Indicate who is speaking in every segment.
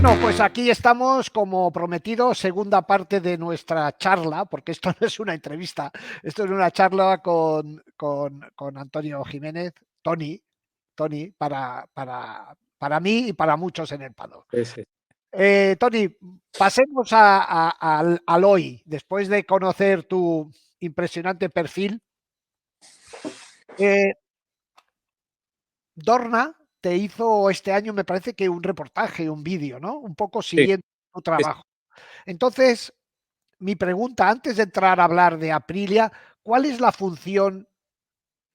Speaker 1: Bueno, pues aquí estamos, como prometido, segunda parte de nuestra charla, porque esto no es una entrevista, esto es una charla con Antonio Jiménez, Tony, para mí y para muchos en el paddock.
Speaker 2: Sí, sí.
Speaker 1: Tony, pasemos al hoy, después de conocer tu impresionante perfil. Dorna te hizo este año, me parece que un reportaje, un vídeo, ¿no? Un poco
Speaker 2: Sí,
Speaker 1: siguiendo tu
Speaker 2: sí.
Speaker 1: trabajo. Entonces, mi pregunta, antes de entrar a hablar de Aprilia, ¿cuál es la función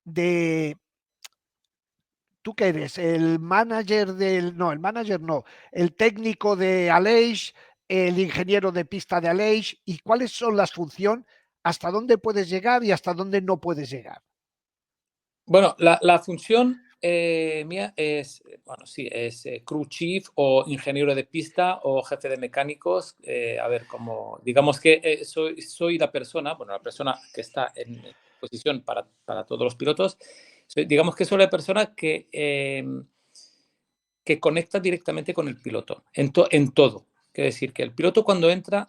Speaker 1: de... ¿Tú qué eres? ¿El manager del... No, el manager no. El técnico de Aleix, el ingeniero de pista de Aleix. ¿Y cuáles son las funciones? ¿Hasta dónde puedes llegar y hasta dónde no puedes llegar?
Speaker 2: Bueno, la función mía es, bueno, sí, es crew chief o ingeniero de pista o jefe de mecánicos. A ver, como digamos que soy la persona, bueno, la persona que está en posición para todos los pilotos. Digamos que soy la persona que conecta directamente con el piloto en todo. Quiere decir que el piloto cuando entra,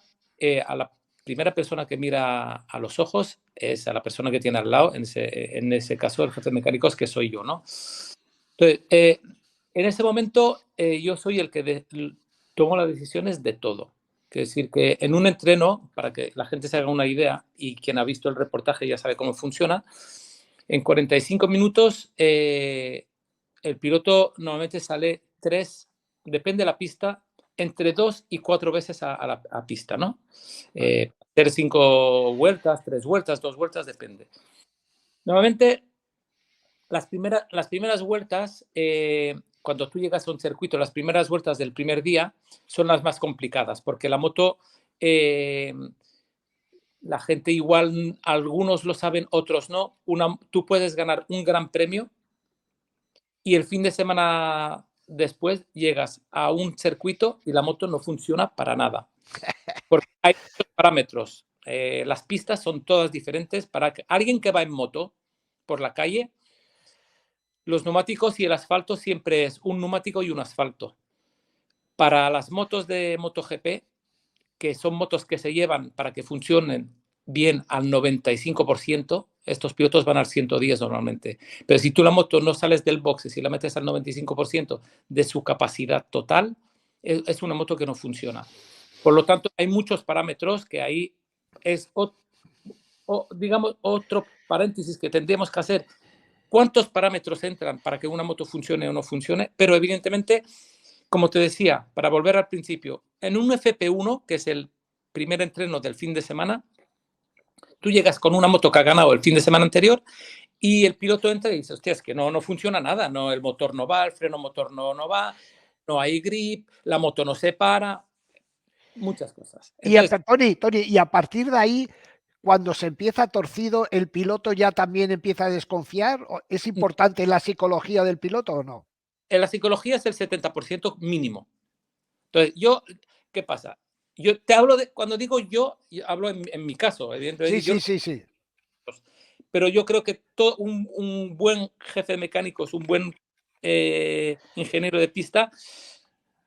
Speaker 2: a la primera persona que mira a los ojos es a la persona que tiene al lado, en ese caso el jefe de mecánicos, que soy yo, ¿no? Entonces, en ese momento yo soy el que tomo las decisiones de todo. Quiere decir que en un entreno, para que la gente se haga una idea, y quien ha visto el reportaje ya sabe cómo funciona, en 45 minutos el piloto normalmente sale depende de la pista, entre 2 y 4 veces a la pista, ¿no? Hacer 5 vueltas, 3 vueltas, 2 vueltas, depende. Normalmente, las primeras vueltas, cuando tú llegas a un circuito, las primeras vueltas del primer día son las más complicadas, porque la moto, la gente igual, algunos lo saben, otros no. Tú puedes ganar un gran premio y el fin de semana después llegas a un circuito y la moto no funciona para nada. Porque hay muchos parámetros. Las pistas son todas diferentes. Para alguien que va en moto por la calle, los neumáticos y el asfalto siempre es un neumático y un asfalto. Para las motos de MotoGP, que son motos que se llevan para que funcionen bien al 95%, estos pilotos van al 110 normalmente. Pero si tú la moto no sales del box y si la metes al 95% de su capacidad total, es una moto que no funciona. Por lo tanto, hay muchos parámetros que ahí es, digamos, otro paréntesis que tendríamos que hacer. ¿Cuántos parámetros entran para que una moto funcione o no funcione? Pero evidentemente, como te decía, para volver al principio, en un FP1, que es el primer entreno del fin de semana, tú llegas con una moto que ha ganado el fin de semana anterior y el piloto entra y dice, hostia, es que no funciona nada, no, el motor no va, el freno motor no va, no hay grip, la moto no se para, muchas cosas. Entonces,
Speaker 1: Tony, y a partir de ahí, cuando se empieza torcido, ¿el piloto ya también empieza a desconfiar? ¿Es importante la psicología del piloto o no?
Speaker 2: en la psicología es el 70% mínimo. Entonces, ¿qué pasa? Yo te hablo cuando digo yo hablo en mi caso, evidentemente.
Speaker 1: Sí.
Speaker 2: Pero yo creo que un buen jefe de mecánicos, un buen ingeniero de pista,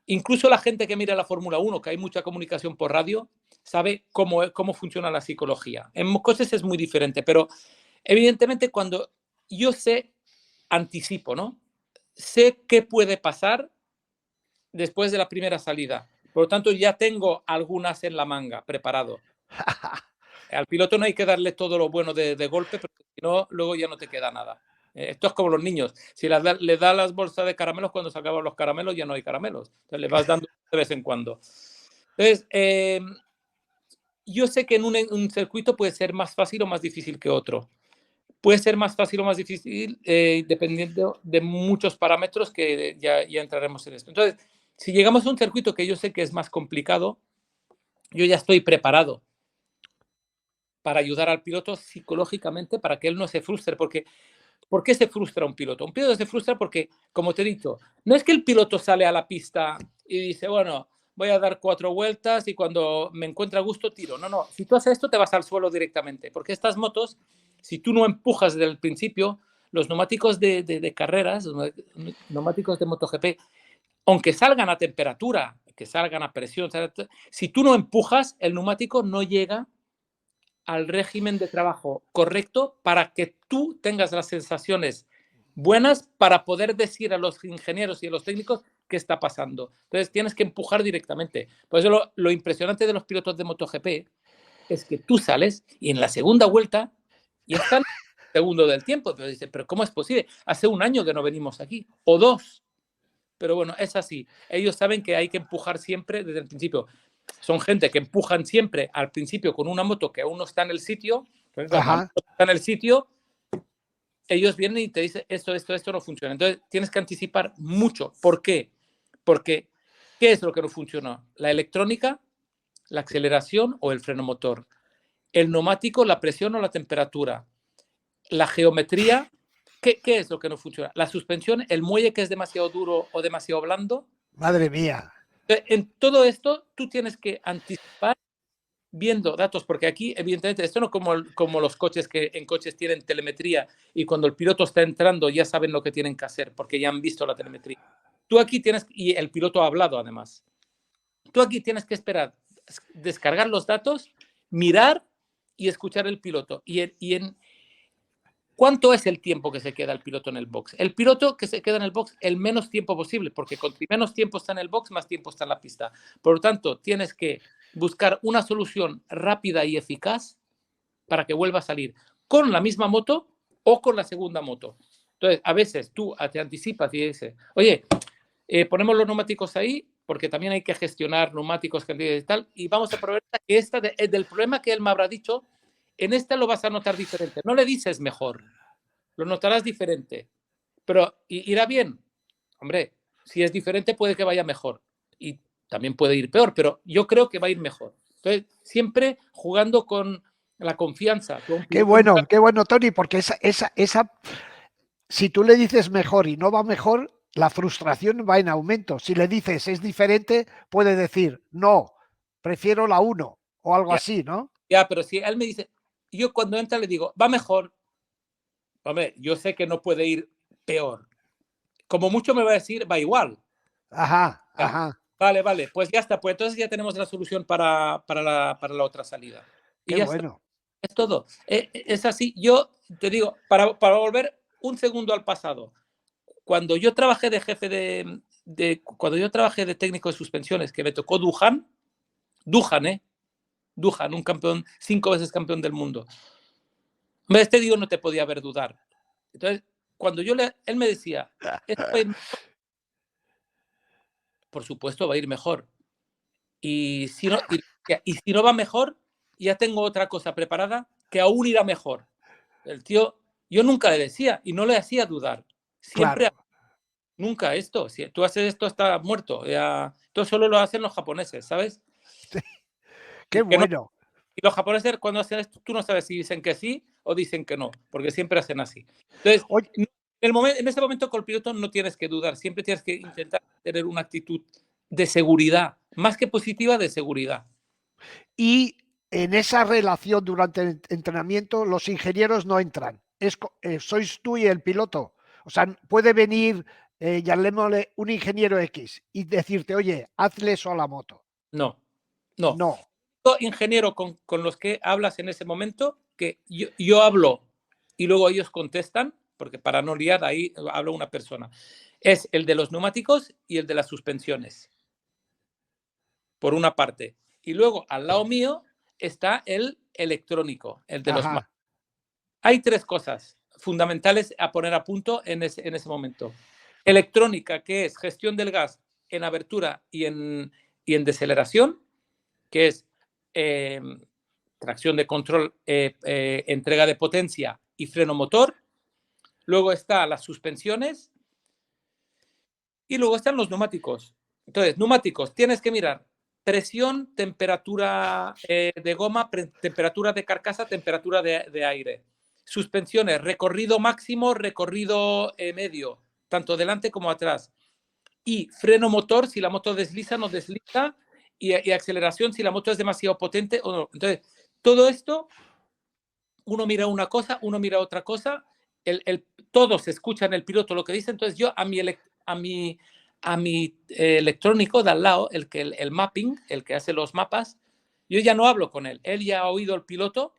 Speaker 2: incluso la gente que mira la Fórmula 1, que hay mucha comunicación por radio, sabe cómo funciona la psicología. En cosas es muy diferente, pero evidentemente cuando yo anticipo, ¿no? Sé qué puede pasar después de la primera salida. Por lo tanto, ya tengo algunas en la manga preparado. Al piloto no hay que darle todo lo bueno de golpe, porque si no, luego ya no te queda nada. Esto es como los niños. Si le das las bolsas de caramelos, cuando se acaban los caramelos ya no hay caramelos. Entonces le vas dando de vez en cuando. Entonces, yo sé que en un circuito puede ser más fácil o más difícil que otro. Puede ser más fácil o más difícil dependiendo de muchos parámetros que ya entraremos en esto. Entonces, si llegamos a un circuito que yo sé que es más complicado, yo ya estoy preparado para ayudar al piloto psicológicamente para que él no se frustre. Porque, ¿por qué se frustra un piloto? Un piloto se frustra porque, como te he dicho, no es que el piloto sale a la pista y dice, bueno, voy a dar 4 vueltas y cuando me encuentre a gusto tiro. No. Si tú haces esto te vas al suelo directamente. Porque estas motos, si tú no empujas desde el principio, los neumáticos de carreras, los neumáticos de MotoGP, aunque salgan a temperatura, que salgan a presión. Si tú no empujas, el neumático no llega al régimen de trabajo correcto para que tú tengas las sensaciones buenas para poder decir a los ingenieros y a los técnicos qué está pasando. Entonces tienes que empujar directamente. Por eso lo impresionante de los pilotos de MotoGP es que tú sales y en la segunda vuelta ya están segundo del tiempo. Pero dice, ¿pero cómo es posible? Hace un año que no venimos aquí, o 2. Pero bueno, es así. Ellos saben que hay que empujar siempre desde el principio. Son gente que empujan siempre al principio con una moto que aún no está en el sitio. Entonces, cuando la moto está en el sitio, ellos vienen y te dicen esto no funciona. Entonces, tienes que anticipar mucho. ¿Por qué? Porque, ¿qué es lo que no funciona? La electrónica, la aceleración o el freno motor. El neumático, la presión o la temperatura. La geometría, ¿qué es lo que no funciona? La suspensión, el muelle que es demasiado duro o demasiado blando.
Speaker 1: Madre mía.
Speaker 2: En todo esto, tú tienes que anticipar viendo datos, porque aquí, evidentemente, esto no como los coches que en coches tienen telemetría y cuando el piloto está entrando ya saben lo que tienen que hacer porque ya han visto la telemetría. Tú aquí tienes, y el piloto ha hablado además, tú aquí tienes que esperar, descargar los datos, mirar y escuchar el piloto. ¿Cuánto es el tiempo que se queda el piloto en el box? El piloto que se queda en el box el menos tiempo posible, porque con menos tiempo está en el box, más tiempo está en la pista. Por lo tanto, tienes que buscar una solución rápida y eficaz para que vuelva a salir con la misma moto o con la segunda moto. Entonces, a veces tú te anticipas y dices, oye, ponemos los neumáticos ahí, porque también hay que gestionar neumáticos, cantidades y tal, y vamos a probar que del problema que él me habrá dicho, en esta lo vas a notar diferente. No le dices mejor, lo notarás diferente, pero irá bien. Hombre, si es diferente puede que vaya mejor y también puede ir peor, pero yo creo que va a ir mejor. Entonces, siempre jugando con la confianza.
Speaker 1: Qué bueno, Tony, porque si tú le dices mejor y no va mejor, la frustración va en aumento. Si le dices es diferente, puede decir, no, prefiero la 1 o algo así, ¿no?
Speaker 2: Ya, pero si él me dice, yo cuando entra le digo, va mejor, hombre, yo sé que no puede ir peor. Como mucho me va a decir, va igual.
Speaker 1: Ajá,
Speaker 2: Ya.
Speaker 1: ajá.
Speaker 2: Vale, pues ya está, pues entonces ya tenemos la solución para la otra salida. Y
Speaker 1: Qué
Speaker 2: ya
Speaker 1: bueno.
Speaker 2: está, es todo. Es así, yo te digo, para volver un segundo al pasado, cuando yo trabajé de jefe cuando yo trabajé de técnico de suspensiones, que me tocó Duhan, un campeón, 5 veces campeón del mundo. Este digo no te podía ver dudar. Entonces, cuando él me decía, por supuesto va a ir mejor. Y si no va mejor, ya tengo otra cosa preparada que aún irá mejor. El tío, yo nunca le decía y no le hacía dudar. Siempre,
Speaker 1: Claro.
Speaker 2: nunca esto. Si tú haces esto, está muerto. Esto solo lo hacen los japoneses, ¿sabes?
Speaker 1: Qué
Speaker 2: Que no,
Speaker 1: bueno.
Speaker 2: y los japoneses cuando hacen esto, tú no sabes si dicen que sí o dicen que no, porque siempre hacen así. Entonces,
Speaker 1: Oye,
Speaker 2: en ese momento con el piloto no tienes que dudar, siempre tienes que intentar tener una actitud de seguridad, más que positiva, de seguridad.
Speaker 1: y en esa relación durante el entrenamiento, los ingenieros no entran. Sois tú y el piloto. O sea, puede venir, llamémosle un ingeniero X y decirte, oye, hazle eso a la moto.
Speaker 2: No.
Speaker 1: No.
Speaker 2: Ingeniero con los que hablas en ese momento, que yo hablo y luego ellos contestan, porque para no liar ahí habla una persona, es el de los neumáticos y el de las suspensiones, por una parte. Y luego al lado mío está el electrónico, el de los...
Speaker 1: Ajá.
Speaker 2: Hay 3 cosas fundamentales a poner a punto en ese momento. Electrónica, que es gestión del gas en abertura y en deceleración, que es tracción de control, entrega de potencia y freno motor. Luego están las suspensiones y luego están los neumáticos. Entonces, neumáticos, tienes que mirar presión, temperatura de goma, temperatura de carcasa, temperatura de aire. Suspensiones, recorrido máximo, recorrido medio, tanto delante como atrás. Y freno motor, si la moto desliza, no desliza. Y aceleración, si la moto es demasiado potente o no. Entonces, todo esto, uno mira una cosa, uno mira otra cosa, todos escuchan el piloto lo que dice, entonces yo a a mi electrónico de al lado, el mapping, el que hace los mapas, yo ya no hablo con él. Él ya ha oído el piloto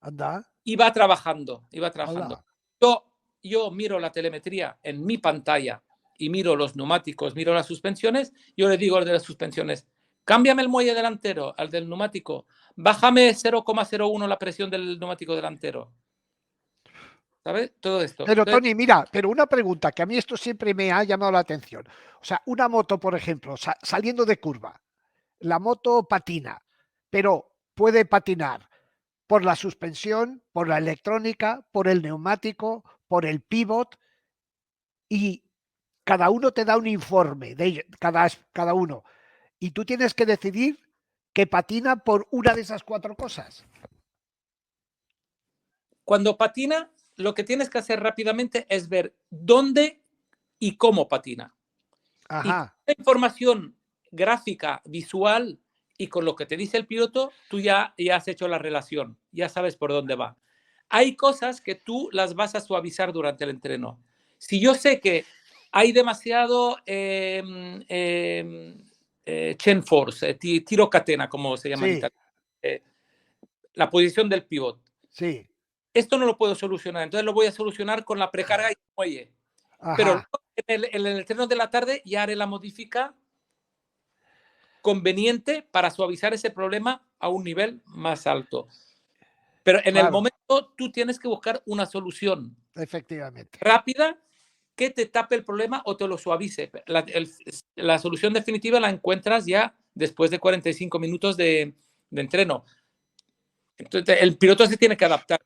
Speaker 1: Anda,
Speaker 2: y va trabajando, y va trabajando.
Speaker 1: hala.
Speaker 2: Yo miro la telemetría en mi pantalla y miro los neumáticos, miro las suspensiones. Yo le digo al de las suspensiones, cámbiame el muelle delantero al del neumático, bájame 0,01 la presión del neumático delantero. ¿Sabes? Todo esto.
Speaker 1: Pero
Speaker 2: Entonces,
Speaker 1: Tony, mira, pero una pregunta que a mí esto siempre me ha llamado la atención. O sea, una moto, por ejemplo, saliendo de curva, la moto patina, pero puede patinar por la suspensión, por la electrónica, por el neumático, por el pivot y cada uno te da un informe de ello, cada uno. Y tú tienes que decidir que patina por una de esas cuatro cosas.
Speaker 2: cuando patina, lo que tienes que hacer rápidamente es ver dónde y cómo patina. Y con
Speaker 1: Ajá.
Speaker 2: la información gráfica, visual y con lo que te dice el piloto, tú ya has hecho la relación, ya sabes por dónde va. Hay cosas que tú las vas a suavizar durante el entreno. Si yo sé que hay demasiado chain force, tiro catena, como se llama en
Speaker 1: Sí,
Speaker 2: italiano, la posición del pivot.
Speaker 1: sí.
Speaker 2: Esto no lo puedo solucionar, entonces lo voy a solucionar con la precarga y el muelle. Pero
Speaker 1: Ajá.
Speaker 2: en el entreno de la tarde ya haré la modifica conveniente para suavizar ese problema a un nivel más alto. Pero en el
Speaker 1: Claro,
Speaker 2: momento tú tienes que buscar una solución
Speaker 1: efectivamente.
Speaker 2: rápida que te tape el problema o te lo suavice. La solución definitiva la encuentras ya después de 45 minutos de entreno. Entonces, el piloto se tiene que adaptar,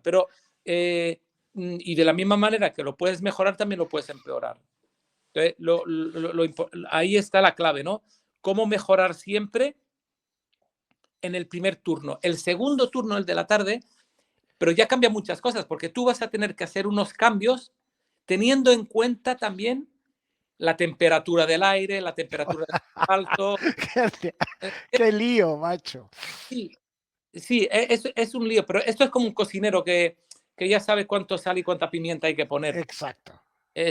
Speaker 2: pero y de la misma manera que lo puedes mejorar, también lo puedes empeorar. Entonces, ahí está la clave, ¿no? Cómo mejorar siempre en el primer turno. El segundo turno, el de la tarde, pero ya cambia muchas cosas, porque tú vas a tener que hacer unos cambios teniendo en cuenta también la temperatura del aire, la temperatura del asfalto.
Speaker 1: qué, qué lío, macho.
Speaker 2: Sí, sí, es un lío, pero esto es como un cocinero que ya sabe cuánto sal y cuánta pimienta hay que poner,
Speaker 1: Exacto.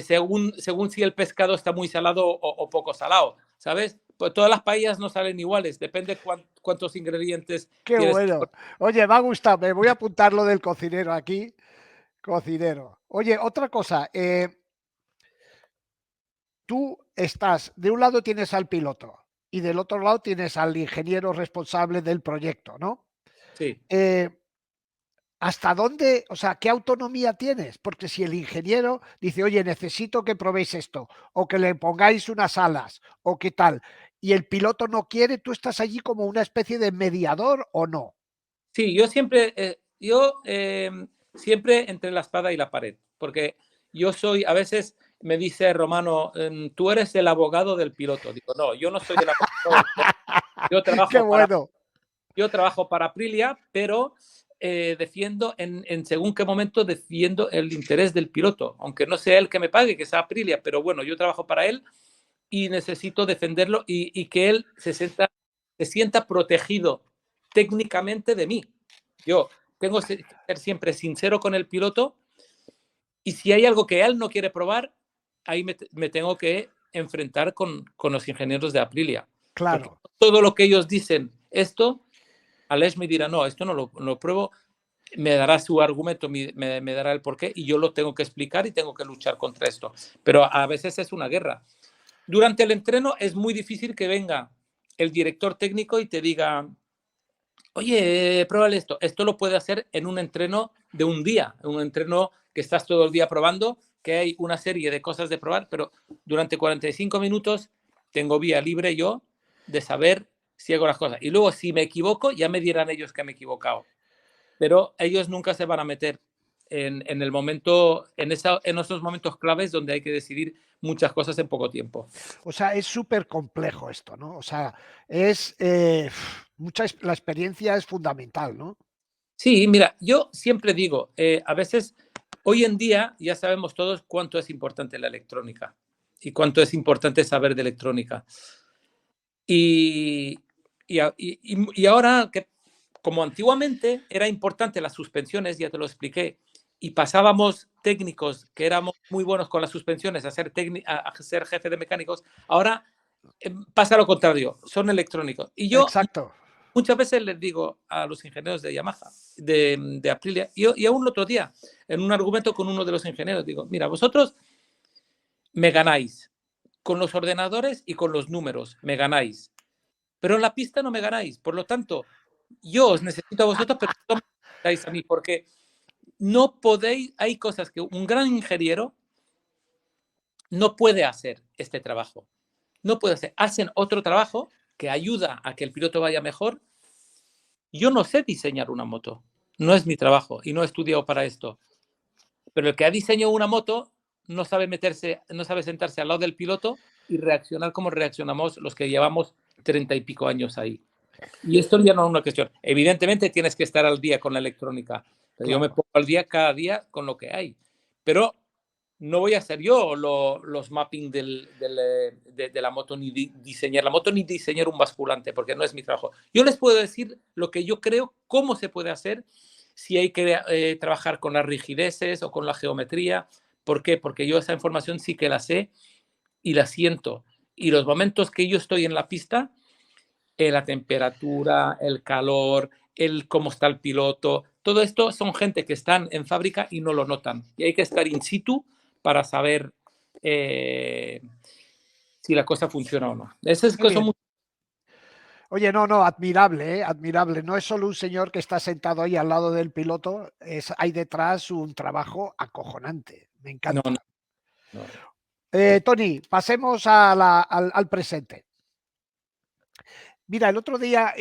Speaker 2: según si el pescado está muy salado o poco salado, ¿sabes? Pues todas las paellas no salen iguales, depende cuántos ingredientes
Speaker 1: Qué
Speaker 2: tienes que
Speaker 1: bueno.
Speaker 2: poner.
Speaker 1: Oye, me ha gustado. Me voy a apuntar lo del cocinero aquí. Cocinero. Oye, otra cosa. Tú estás, de un lado tienes al piloto y del otro lado tienes al ingeniero responsable del proyecto, ¿no?
Speaker 2: Sí.
Speaker 1: Eh, ¿Hasta dónde, o sea, qué autonomía tienes? Porque si el ingeniero dice, oye, necesito que probéis esto, o que le pongáis unas alas, o qué tal, y el piloto no quiere, ¿tú estás allí como una especie de mediador o no?
Speaker 2: Sí, siempre entre la espada y la pared, porque a veces me dice Romano, tú eres el abogado del piloto. Digo, no, yo no soy el abogado del piloto. Yo
Speaker 1: Qué
Speaker 2: trabajo para,
Speaker 1: bueno,
Speaker 2: yo trabajo para Aprilia, pero defiendo en según qué momento defiendo el interés del piloto, aunque no sea él que me pague, que sea Aprilia, pero bueno, yo trabajo para él y necesito defenderlo y que él se sienta protegido técnicamente de mí. Yo tengo que ser siempre sincero con el piloto y si hay algo que él no quiere probar, ahí me tengo que enfrentar con los ingenieros de Aprilia. Porque
Speaker 1: claro.
Speaker 2: todo lo que ellos dicen, Aleix me dirá, no, esto no lo pruebo, me dará su argumento, me dará el porqué y yo lo tengo que explicar y tengo que luchar contra esto. Pero a veces es una guerra. Durante el entreno es muy difícil que venga el director técnico y te diga, oye, pruébale esto. Esto lo puede hacer en un entreno de un día, un entreno que estás todo el día probando, que hay una serie de cosas de probar, pero durante 45 minutos tengo vía libre yo de saber si hago las cosas. Y luego, si me equivoco, ya me dirán ellos que me he equivocado. Pero ellos nunca se van a meter en el momento, en esos momentos claves donde hay que decidir muchas cosas en poco tiempo.
Speaker 1: O sea, es súper complejo esto, ¿no? O sea, es la experiencia es fundamental, ¿no?
Speaker 2: Sí, mira, yo siempre digo, a veces, hoy en día ya sabemos todos cuánto es importante la electrónica y cuánto es importante saber de electrónica. Y, y ahora, como antiguamente era importante las suspensiones, ya te lo expliqué, y pasábamos técnicos que éramos muy buenos con las suspensiones a ser jefe de mecánicos, ahora pasa lo contrario, son electrónicos. Y yo
Speaker 1: Exacto.
Speaker 2: muchas veces les digo a los ingenieros de Yamaha, de Aprilia, y aún el otro día, en un argumento con uno de los ingenieros, digo, mira, vosotros me ganáis con los ordenadores y con los números, me ganáis, pero en la pista no me ganáis. Por lo tanto, yo os necesito a vosotros, pero no me necesitáis a mí, porque no podéis, hay cosas que un gran ingeniero no puede hacer este trabajo. No puede hacer. Hacen otro trabajo que ayuda a que el piloto vaya mejor. Yo no sé diseñar una moto. No es mi trabajo y no he estudiado para esto. Pero el que ha diseñado una moto no sabe meterse, no sabe sentarse al lado del piloto y reaccionar como reaccionamos los que llevamos 30 y pico años ahí. Y esto ya no es una cuestión. Evidentemente tienes que estar al día con la electrónica. Pero yo me pongo al día cada día con lo que hay. Pero no voy a hacer yo los mapping de la moto, ni diseñar la moto, ni diseñar un basculante, porque no es mi trabajo. Yo les puedo decir lo que yo creo, cómo se puede hacer, si hay que trabajar con las rigideces o con la geometría. ¿Por qué? Porque yo esa información sí que la sé y la siento. Y los momentos que yo estoy en la pista, la temperatura, el calor, el cómo está el piloto, todo esto son gente que están en fábrica y no lo notan. Y hay que estar in situ para saber si la cosa funciona o no. Esas cosas muy...
Speaker 1: Oye, no, admirable, admirable. No es solo un señor que está sentado ahí al lado del piloto, hay detrás un trabajo acojonante. Me
Speaker 2: No,
Speaker 1: encanta.
Speaker 2: no.
Speaker 1: Tony, pasemos al presente. Mira, el otro día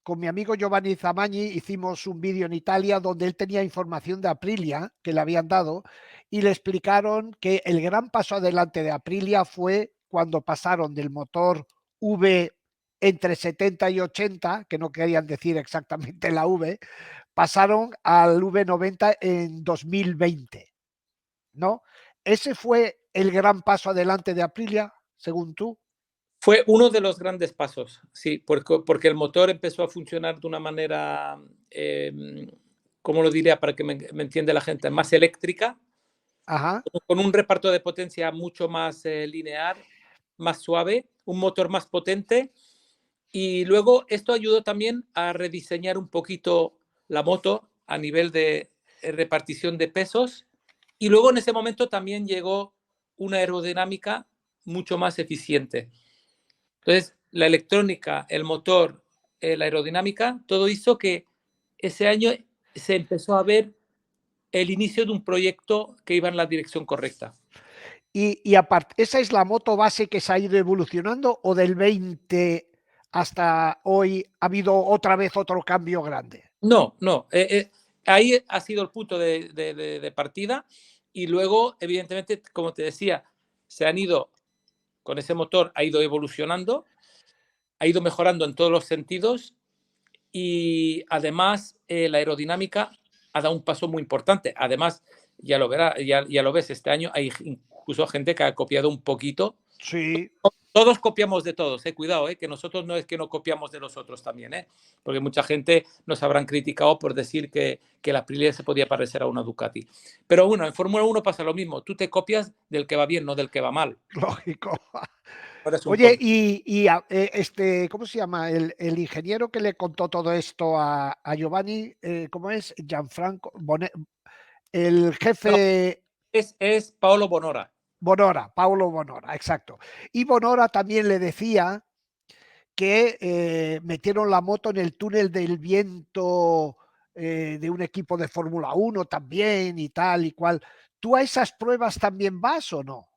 Speaker 1: con mi amigo Giovanni Zamagni hicimos un vídeo en Italia donde él tenía información de Aprilia que le habían dado y le explicaron que el gran paso adelante de Aprilia fue cuando pasaron del motor V entre 70 y 80, que no querían decir exactamente la V, pasaron al V90 en 2020, ¿no? Ese fue el gran paso adelante de Aprilia, según tú.
Speaker 2: Fue uno de los grandes pasos, sí, porque el motor empezó a funcionar de una manera, ¿cómo lo diría para que me entienda la gente? Más eléctrica,
Speaker 1: Ajá.
Speaker 2: con un reparto de potencia mucho más lineal, más suave, un motor más potente. Y luego esto ayudó también a rediseñar un poquito la moto a nivel de repartición de pesos. Y luego en ese momento también llegó una aerodinámica mucho más eficiente. Entonces, la electrónica, el motor, la aerodinámica, todo hizo que ese año se empezó a ver el inicio de un proyecto que iba en la dirección correcta.
Speaker 1: Y aparte, ¿esa es la moto base que se ha ido evolucionando o del 20 hasta hoy ha habido otra vez otro cambio grande?
Speaker 2: No, no. Ahí ha sido el punto de partida y luego, evidentemente, como te decía, se han ido, con ese motor ha ido evolucionando, ha ido mejorando en todos los sentidos y además la aerodinámica ha dado un paso muy importante. Además, ya lo verás, ya lo ves, este año hay incluso gente que ha copiado un poquito.
Speaker 1: Sí.
Speaker 2: Todos copiamos de todos, cuidado, que nosotros no es que no copiamos de los otros también, porque mucha gente nos habrán criticado por decir que la Aprilia se podía parecer a una Ducati. Pero bueno, en Fórmula 1 pasa lo mismo, tú te copias del que va bien, no del que va mal.
Speaker 1: Lógico.
Speaker 2: Ahora es un
Speaker 1: Oye,
Speaker 2: tonto.
Speaker 1: ¿cómo se llama? El ingeniero que le contó todo esto a Giovanni, ¿cómo es? Gianfranco, el
Speaker 2: No,
Speaker 1: jefe
Speaker 2: es Paolo Bonora.
Speaker 1: Bonora, Paulo Bonora, exacto. Y Bonora también le decía que metieron la moto en el túnel del viento de un equipo de Fórmula 1 también y tal y cual. ¿Tú a esas pruebas también vas o no?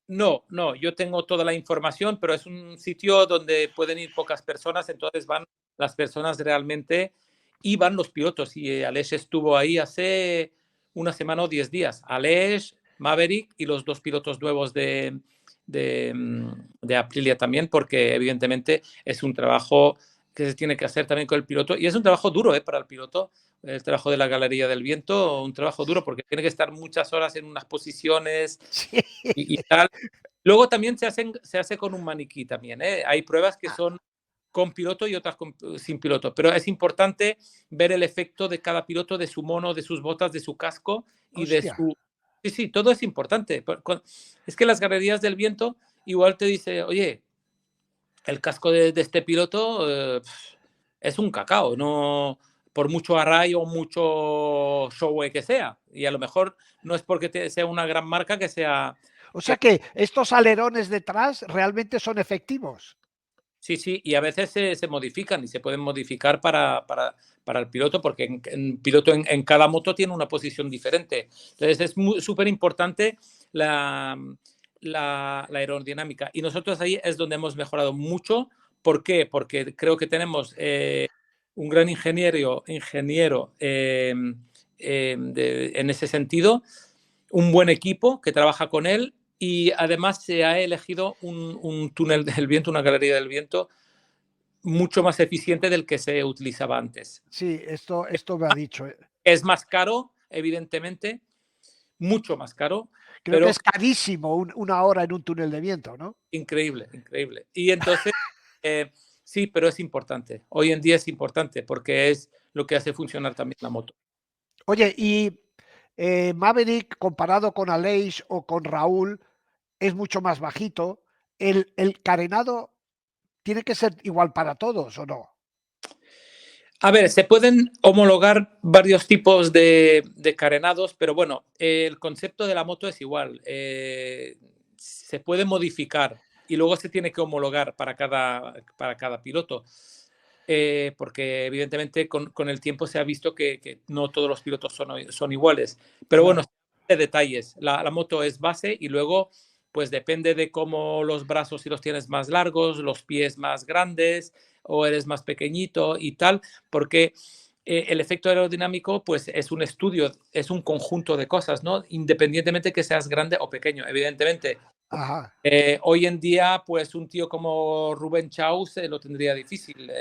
Speaker 2: No, yo tengo toda la información, pero es un sitio donde pueden ir pocas personas, entonces van las personas realmente y van los pilotos. Y Aleix estuvo ahí hace una semana o 10 días. Aleix, Maverick y los dos pilotos nuevos de Aprilia también, porque evidentemente es un trabajo que se tiene que hacer también con el piloto y es un trabajo duro para el piloto. El trabajo de la galería del viento, un trabajo duro porque tiene que estar muchas horas en unas posiciones
Speaker 1: Sí.
Speaker 2: y tal. Luego también se hace con un maniquí también, ¿eh? Hay pruebas que son con piloto y otras sin piloto. Pero es importante ver el efecto de cada piloto, de su mono, de sus botas, de su casco y de
Speaker 1: Hostia.
Speaker 2: su... Sí, sí, todo es importante. Es que las galerías del viento igual te dice, oye, el casco de este piloto es un cacao, no por mucho array o mucho show que sea. Y a lo mejor no es porque sea una gran marca que sea...
Speaker 1: O sea que estos alerones detrás realmente son efectivos.
Speaker 2: Sí, sí, y a veces se modifican y se pueden modificar para el piloto, porque el piloto en cada moto tiene una posición diferente. Entonces es súper importante la aerodinámica. Y nosotros ahí es donde hemos mejorado mucho. ¿Por qué? Porque creo que tenemos un gran ingeniero en ese sentido, un buen equipo que trabaja con él y además se ha elegido un túnel del viento, una galería del viento mucho más eficiente del que se utilizaba antes.
Speaker 1: Sí, esto me ha dicho.
Speaker 2: Es más caro, evidentemente, mucho más caro,
Speaker 1: Creo que
Speaker 2: pero
Speaker 1: es carísimo una hora en un túnel de viento, ¿no?
Speaker 2: increíble, increíble. Y entonces, sí, pero es importante. Hoy en día es importante porque es lo que hace funcionar también la moto.
Speaker 1: Oye, y Maverick comparado con Aleix o con Raúl es mucho más bajito. ¿El carenado tiene que ser igual para todos o no?
Speaker 2: A ver, se pueden homologar varios tipos de carenados, pero bueno, el concepto de la moto es igual. Se puede modificar y luego se tiene que homologar para cada piloto. Porque evidentemente con el tiempo se ha visto que no todos los pilotos son iguales. Pero bueno,
Speaker 1: Claro.
Speaker 2: de detalles. La moto es base y luego pues depende de cómo los brazos, si los tienes más largos, los pies más grandes o eres más pequeñito y tal, porque el efecto aerodinámico pues es un estudio, es un conjunto de cosas, ¿no? Independientemente que seas grande o pequeño, evidentemente.
Speaker 1: Ajá.
Speaker 2: Hoy en día, pues un tío como Rubén Chaus lo tendría difícil,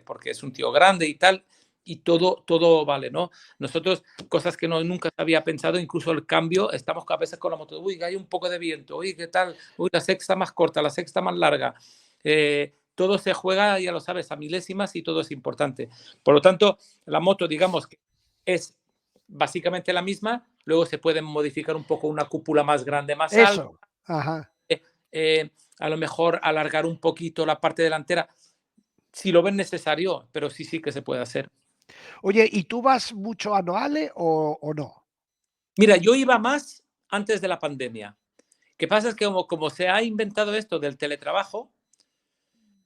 Speaker 2: porque es un tío grande y tal, y todo vale, ¿no? Nosotros, cosas que nunca se había pensado, incluso el cambio, estamos a veces con la moto, uy, hay un poco de viento, uy, ¿qué tal? Uy, la sexta más corta, la sexta más larga. Todo se juega, ya lo sabes, a milésimas y todo es importante. Por lo tanto, la moto, digamos que es básicamente la misma, luego se puede modificar un poco una cúpula más grande, más alta,
Speaker 1: Eso. Ajá.
Speaker 2: a lo mejor alargar un poquito la parte delantera, si lo ven necesario, pero sí, sí que se puede hacer.
Speaker 1: Oye, ¿y tú vas mucho a Noale o no?
Speaker 2: Mira, yo iba más antes de la pandemia. ¿Qué pasa? Es que como se ha inventado esto del teletrabajo,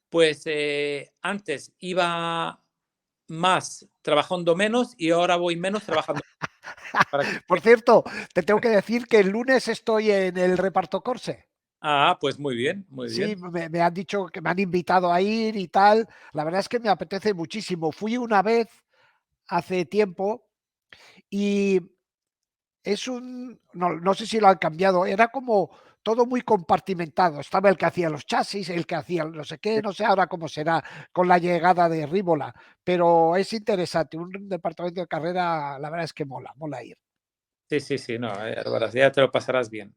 Speaker 2: pues antes iba más trabajando menos y ahora voy menos trabajando. Para que...
Speaker 1: Por cierto, te tengo que decir que el lunes estoy en el reparto Corse.
Speaker 2: Ah, pues muy bien, muy
Speaker 1: Sí,
Speaker 2: bien.
Speaker 1: me han dicho que me han invitado a ir y tal. La verdad es que me apetece muchísimo. Fui una vez hace tiempo y es no sé si lo han cambiado, era como todo muy compartimentado. Estaba el que hacía los chasis, el que hacía no sé qué, no sé ahora cómo será con la llegada de Rívola, pero es interesante. Un departamento de carrera, la verdad es que mola ir.
Speaker 2: Sí, sí, sí, no, ya te lo pasarás bien.